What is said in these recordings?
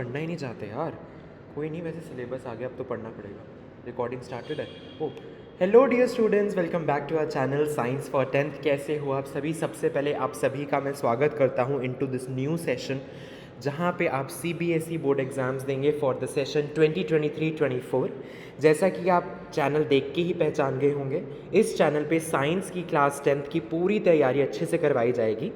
पढ़ना ही नहीं चाहते यार। कोई नहीं, वैसे सिलेबस आ गया, अब तो पढ़ना पड़ेगा। रिकॉर्डिंग स्टार्टेड है। Oh hello dear students, welcome back to our channel science for tenth. कैसे हो आप सभी? सबसे पहले आप सभी का मैं स्वागत करता हूँ इनटू दिस न्यू सेशन, जहाँ पे आप सीबीएसई बोर्ड एग्ज़ाम्स देंगे फॉर द सेशन 2023-24। जैसा कि आप चैनल देख के ही पहचान गए होंगे, इस चैनल पे साइंस की क्लास 10th की पूरी तैयारी अच्छे से करवाई जाएगी।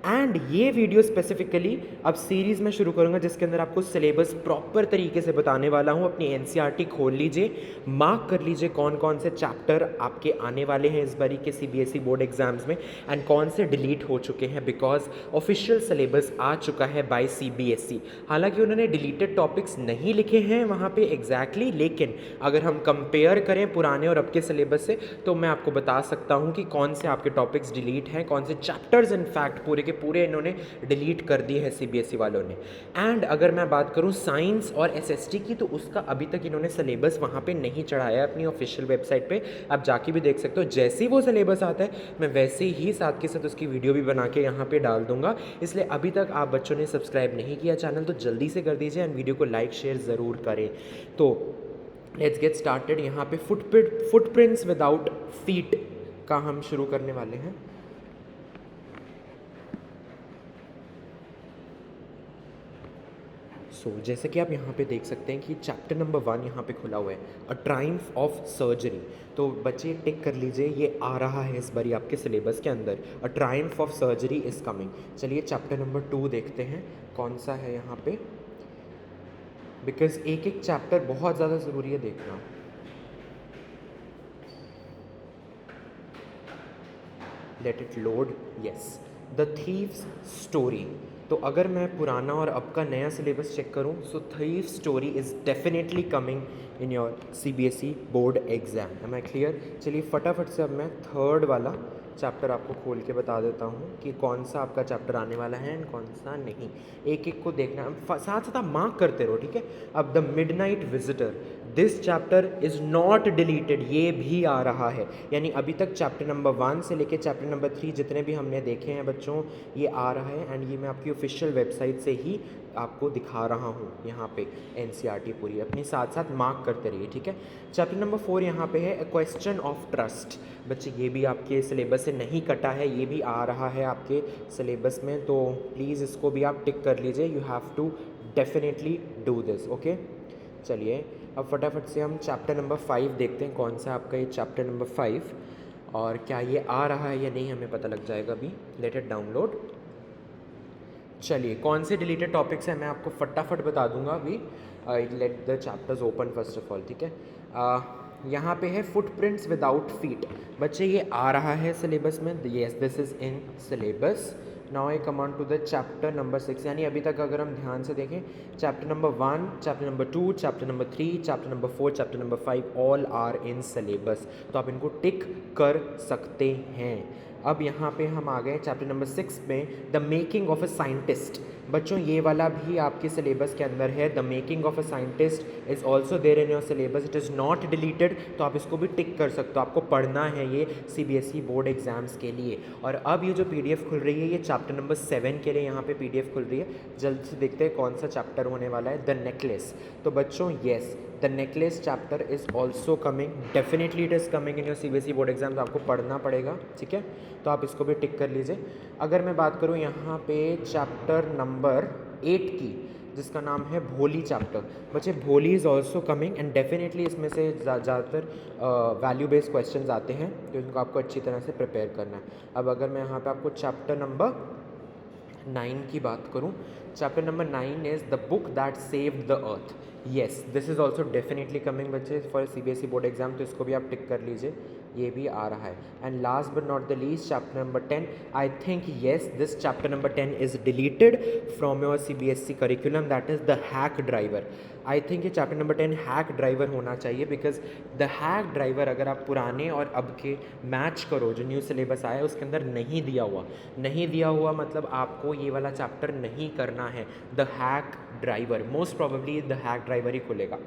एंड ये वीडियो स्पेसिफिकली अब सीरीज़ में शुरू करूँगा जिसके अंदर आपको सिलेबस प्रॉपर तरीके से बताने वाला हूँ। अपनी एनसीईआरटी खोल लीजिए, मार्क कर लीजिए कौन कौन से चैप्टर आपके आने वाले हैं इस बारी के सीबीएसई बोर्ड एग्जाम्स में एंड कौन से डिलीट हो चुके हैं, बिकॉज ऑफिशियल सिलेबस आ चुका है बाय सीबीएसई। हालांकि उन्होंने डिलीटेड टॉपिक्स नहीं लिखे हैं वहाँ पे एग्जैक्टली, लेकिन अगर हम कंपेयर करें पुराने और अब के सिलेबस से तो मैं आपको बता सकता हूँ कि कौन से आपके टॉपिक्स डिलीट हैं, कौन से चैप्टर्स इनफैक्ट पूरे के पूरे इन्होंने डिलीट कर दिए हैं सीबीएसई वालों ने। एंड अगर मैं बात करूँ साइंस और एसएसटी की, तो उसका अभी तक इन्होंने सिलेबस वहाँ पे नहीं चढ़ाया है अपनी ऑफिशियल वेबसाइट पे। आप जाके भी देख सकते हो, जैसे ही वो सिलेबस आता है मैं वैसे ही साथ के साथ उसकी वीडियो भी बना के यहाँ पे डाल दूंगा। इसलिए अभी तक आप बच्चों ने सब्सक्राइब नहीं किया चैनल तो जल्दी से कर दीजिए एंड वीडियो को लाइक शेयर ज़रूर करें। तो लेट्स गेट स्टार्टेड। यहाँ पे फुटप्रिंट्स विदाउट फीट का हम शुरू करने वाले हैं। जैसे कि आप यहाँ पे देख सकते हैं कि चैप्टर नंबर 1 यहाँ पे खुला हुआ है, अ ट्रायम्फ ऑफ सर्जरी। तो बच्चे टिक कर लीजिए, ये आ रहा है इस बारी आपके सिलेबस के अंदर, a triumph of surgery is coming. चलिए चैप्टर नंबर 2 देखते हैं कौन सा है यहाँ पे, बिकॉज एक एक चैप्टर बहुत ज़्यादा ज़रूरी है देखना। Let it load. Yes, the thieves story. तो अगर मैं पुराना और अब का नया सिलेबस चेक करूं, so thief story is definitely coming in your CBSE board exam. Am I clear? चलिए फटाफट से अब मैं थर्ड वाला चैप्टर आपको खोल के बता देता हूँ कि कौन सा आपका चैप्टर आने वाला है एंड कौन सा नहीं। एक एक को देखना, साथ साथ आप मार्क करते रहो, ठीक है? अब the midnight visitor, this chapter is not deleted, ये भी आ रहा है। यानी अभी तक चैप्टर नंबर 1 से लेके चैप्टर नंबर 3 जितने भी हमने देखे हैं बच्चों, ये आ रहा है एंड ये मैं आपकी ऑफिशियल वेबसाइट से ही आपको दिखा रहा हूँ। यहाँ पे एनसीईआरटी पूरी अपनी साथ साथ मार्क करते रहिए, ठीक है? चैप्टर नंबर 4 यहाँ पे है, अ क्वेश्चन ऑफ ट्रस्ट। बच्चे ये भी आपके सिलेबस से नहीं कटा है, ये भी आ रहा है आपके सिलेबस में, तो प्लीज़ इसको भी आप टिक कर लीजिए। You have to definitely do this, okay? चलिए अब फटाफट से हम चैप्टर नंबर 5 देखते हैं कौन सा आपका ये चैप्टर नंबर 5, और क्या ये आ रहा है या नहीं हमें पता लग जाएगा अभी। Let it download. चलिए कौन से डिलीटेड टॉपिक्स हैं मैं आपको फटाफट बता दूंगा अभी। Let the chapters open first of all, ठीक है? यहाँ पे है फुटप्रिंट्स विदाउट फीट। बच्चे ये आ रहा है सिलेबस में, yes this is in syllabus. Now I come on to the chapter number 6। यानी अभी तक अगर हम ध्यान से देखें, chapter number 1, chapter number 2, chapter number 3, chapter number 4, chapter number 5 all are in syllabus. तो आप इनको टिक कर सकते हैं। अब यहाँ पे हम आ गए चैप्टर नंबर 6 में, the making of a scientist. बच्चों ये वाला भी आपके सिलेबस के अंदर है, the making of a scientist is also there in your syllabus, it is not deleted. तो आप इसको भी टिक कर सकते हो, आपको पढ़ना है ये सीबीएसई बोर्ड एग्जाम्स के लिए। और अब ये जो पीडीएफ खुल रही है, ये चैप्टर नंबर 7 के लिए यहाँ पे पीडीएफ खुल रही है। जल्द से देखते हैं कौन सा चैप्टर होने वाला है, द नेकलेस। तो बच्चों yes, the necklace chapter is also coming, definitely it is coming in your CBSE board exams. आपको पढ़ना पड़ेगा, ठीक है? तो आप इसको भी टिक कर लीजिए। अगर मैं बात करूँ यहाँ पे चैप्टर नंबर 8 की, जिसका नाम है भोली चैप्टर। बच्चे भोली is also coming and definitely इसमें से ज़्यादातर वैल्यू बेस्ड क्वेश्चंस आते हैं, तो इनको आपको अच्छी तरह से प्रिपेयर करना है। अब अगर मैं यहाँ पे आपको चैप्टर नंबर 9 की बात करूँ, chapter number 9 is the book that saved the earth. Yes this is also definitely coming बच्चे फॉर सीबीएसई बोर्ड एग्जाम, तो इसको भी आप टिक कर लीजिए, ये भी आ रहा है। And last but not the least, chapter number 10, I think yes this chapter number 10 is deleted from your CBSE curriculum, that is the hack driver. I think ये चैप्टर नंबर 10 हैक ड्राइवर होना चाहिए, because the hack driver अगर आप पुराने और अब के match करो, जो न्यू सिलेबस आया है उसके अंदर नहीं दिया हुआ मतलब आपको ये वाला चैप्टर नहीं करना है। The hack driver, most probably the hack driver ही खुलेगा।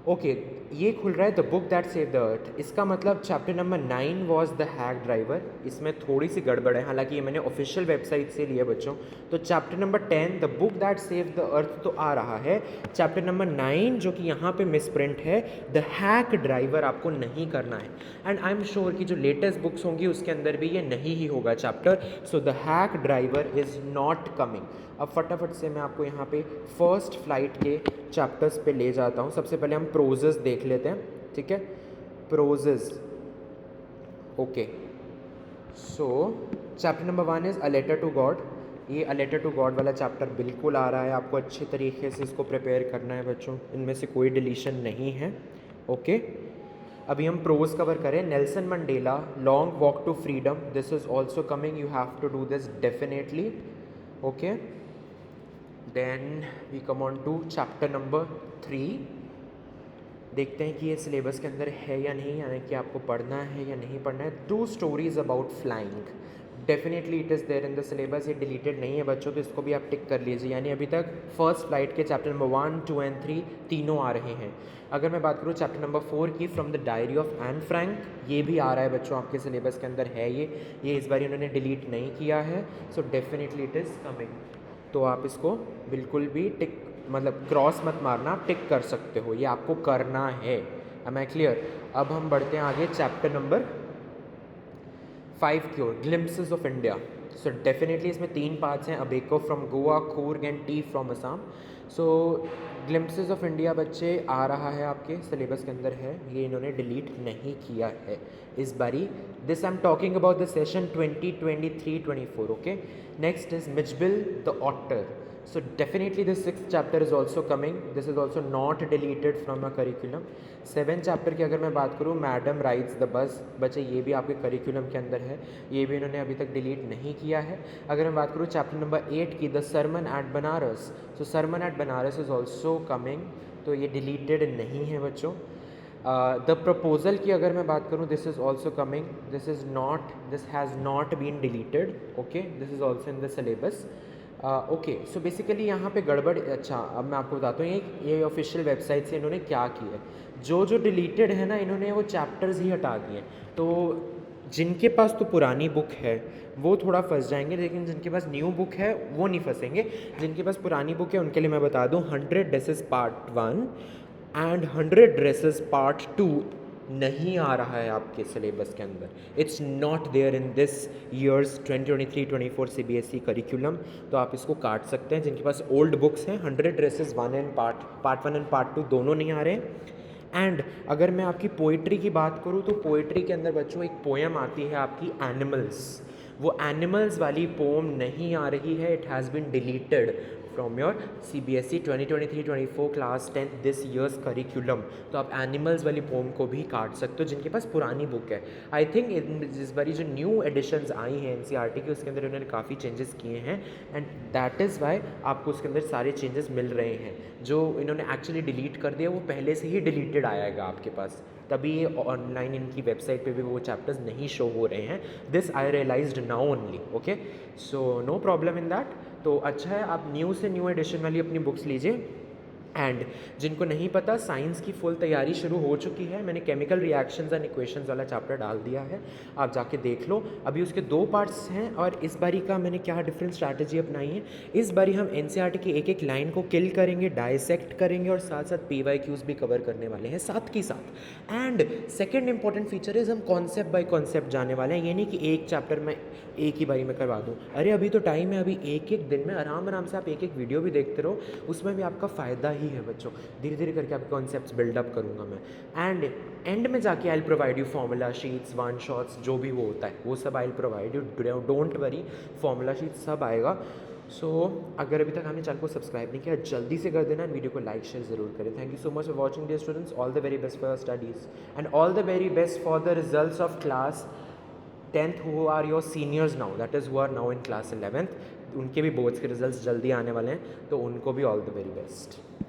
ओके ये खुल रहा है the book that save the earth. इसका मतलब chapter number 9 was the hack driver. इसमें थोड़ी सी गड़बड़ है, हालांकि ये मैंने ऑफिशियल वेबसाइट से लिया बच्चों। तो chapter number 10 the book that save the अर्थ तो आ रहा है। चैप्टर नंबर 9 जो कि यहाँ पे मिसप्रिंट है, द हैक ड्राइवर आपको नहीं करना है। एंड आई एम श्योर कि जो लेटेस्ट बुक्स होंगी उसके अंदर भी ये नहीं ही होगा chapter. So the hack driver is not coming. अब फटाफट से मैं आपको यहाँ पे फर्स्ट फ्लाइट के चैप्टर्स पे ले जाता हूँ। सबसे पहले हम प्रोजेस देख लेते हैं, ठीक है। प्रोजेस, okay. So chapter number 1 is a letter to God. ये अ लेटर टू गॉड वाला चैप्टर बिल्कुल आ रहा है, आपको अच्छे तरीके से इसको प्रिपेयर करना है बच्चों, इनमें से कोई डिलीशन नहीं है, ओके। अभी हम प्रोज कवर करें। Nelson Mandela long walk to freedom, this is also coming, you have to do this definitely, okay. Then we come on to chapter number 3। देखते हैं कि ये सिलेबस के अंदर है या नहीं, यानी कि आपको पढ़ना है या नहीं पढ़ना है। 2 stories about flying, definitely it is there in the syllabus. ये डिलीटेड नहीं है बच्चों, तो इसको भी आप टिक कर लीजिए। यानी अभी तक फर्स्ट फ्लाइट के चैप्टर नंबर 1, 2 एंड 3 तीनों आ रहे हैं। अगर मैं बात करूँ चैप्टर नंबर 4 की, from the diary of Anne Frank, ये भी आ रहा है बच्चों, आपके सिलेबस के अंदर है ये इस बार इन्होंने डिलीट नहीं किया है। So definitely it is coming. तो आप इसको बिल्कुल भी टिक, मतलब क्रॉस मत मारना, आप टिक कर सकते हो, ये आपको करना है। Am I clear? अब हम बढ़ते हैं आगे चैप्टर नंबर 5 की ओर, glimpses of India. So definitely इसमें 3 पार्ट्स हैं, a baker from Goa, Coorg and tea from Assam. So glimpses of India बच्चे आ रहा है, आपके सिलेबस के अंदर है, ये इन्होंने डिलीट नहीं किया है इस बारी। This I am talking about the session 2023-24, okay. Next is Mijbil the otter. So definitely the 6th chapter is also coming. This is also not deleted from a curriculum. 7th chapter की अगर मैं बात करूँ, madam rides the bus, बच्चे ये भी आपके curriculum के अंदर है, ये भी इन्होंने अभी तक डिलीट नहीं किया है। अगर मैं बात करूँ चैप्टर नंबर 8 की, the sermon at Banaras, so sermon at Banaras is also coming, तो ये डिलीटेड नहीं है बच्चों। द प्रपोजल की अगर मैं बात करूँ, this is also coming, this has not been deleted, okay, this is also in the syllabus, okay. So basically यहाँ पे गड़बड़, अच्छा अब मैं आपको बताता हूँ ये ऑफिशियल वेबसाइट से इन्होंने क्या किया है। जो डिलीटेड है ना, इन्होंने वो चैप्टर्स ही हटा दिए। तो जिनके पास तो पुरानी बुक है वो थोड़ा फंस जाएंगे, लेकिन जिनके पास न्यू बुक है वो नहीं फंसेंगे। जिनके पास पुरानी बुक है उनके लिए मैं बता दूँ, 100 dresses part 1 and 100 dresses part 2 नहीं आ रहा है आपके सिलेबस के अंदर। It's not there in this year's 2023-24 CBSE curriculum. तो आप इसको काट सकते हैं। जिनके पास ओल्ड बुक्स हैं, 100 dresses 1 and part 1 and part 2 दोनों नहीं आ रहे हैं। एंड अगर मैं आपकी पोइट्री की बात करूँ, तो पोइट्री के अंदर बच्चों एक पोएम आती है आपकी एनिमल्स, वो एनिमल्स वाली पोम नहीं आ रही है, it has been deleted from your CBSE 2023-24 class 10 this year's curriculum. तो आप एनिमल्स वाली पोम को भी काट सकते हो जिनके पास पुरानी बुक है। आई थिंक इस बारी जो न्यू एडिशंस आई हैं NCERT की, उसके अंदर उन्होंने काफ़ी चेंजेस किए हैं, एंड दैट इज़ वाई आपको उसके अंदर सारे चेंजेस मिल रहे हैं। जो इन्होंने एक्चुअली डिलीट कर दिया वो पहले से ही डिलीटेड आएगा आपके पास, तभी ये ऑनलाइन इनकी वेबसाइट पे भी वो चैप्टर्स नहीं शो हो रहे हैं। This I realized now only, okay. So no problem in that. तो अच्छा है, आप न्यू से न्यू एडिशन वाली अपनी बुक्स लीजिए। एंड जिनको नहीं पता, साइंस की फुल तैयारी शुरू हो चुकी है। मैंने केमिकल रिएक्शंस एंड इक्वेशंस वाला चैप्टर डाल दिया है, आप जाके देख लो। अभी उसके 2 पार्ट्स हैं, और इस बारी का मैंने क्या डिफरेंट स्ट्रैटेजी अपनाई है, इस बारी हम NCERT की एक लाइन को किल करेंगे, डाइसेक्ट करेंगे, और साथ साथ PYQs भी कवर करने वाले हैं साथ के साथ। And second important feature is हम कॉन्सेप्ट बाय कॉन्सेप्ट जाने वाले हैं। ये नहीं कि एक चैप्टर में एक ही बारी में करवा दूँ, अरे अभी तो टाइम है, अभी एक दिन में आराम से आप एक वीडियो भी देखते रहो, उसमें भी आपका फ़ायदा ही है बच्चों। धीरे धीरे करके आपके कॉन्सेप्ट्स बिल्डअप करूँगा मैं, एंड एंड में जाके I will provide you formula sheets, one shots, जो भी वो होता है वो सब I will provide you, don't worry, formula sheet सब आएगा। सो अगर अभी तक हमने चैनल को सब्सक्राइब नहीं किया, जल्दी से कर देना, एंड वीडियो को लाइक शेयर ज़रूर करें। Thank you so much for watching dear students, all the very best for your studies, and all the very best for the results of class 10th who are your seniors now, that is who are now in class 11th, उनके भी boards के results जल्दी आने वाले हैं, तो उनको भी ऑल द वेरी बेस्ट।